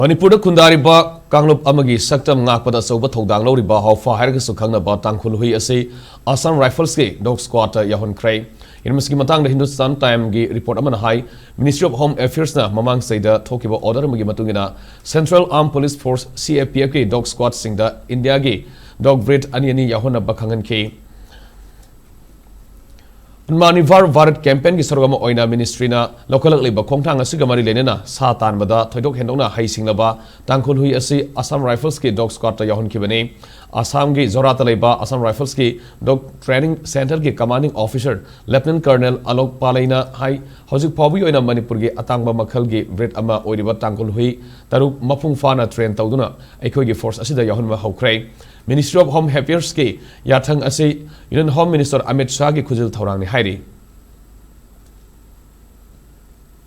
Manipur Kundariba Kanglup Amagi Saktam Nakpada Soba Todang Loriba Haofa Hargus Kangnaba Tangkhul Hui Ase Assam Rifles Ke Dog Squad Yaohankhre in Muskimatang the Hindustan Time Gi report Aman High Ministry of Home Affairs na Mamang Seda Tokiba Order Magimatungina Central Armed Police Force CAPK Dog Squad Singda India Gi Dog Breed Aniani Yahona Bakangan Ke Manipur Varat campaign ki sarugama oina ministry na local liba khongthang asigamari lenena sa tan bada thoidok hendona haisinglaba Tangkhul hui asi Assam Rifles ki dog squad ta yahon kibane Assam ki Zorata leba Assam Rifles ki dog training center ki commanding officer Lieutenant Colonel Alok Palaina hai hojik phawi oina Manipur gi atangba makhal gi breed ama oiriba Tangkhul hui taruk mapung fana train tawduna aikoi gi force asida yahon ma haukhre Ministry of Home Affairs ke yathang ase Union Home Minister Amit Shah ki khujil thorang ni hairi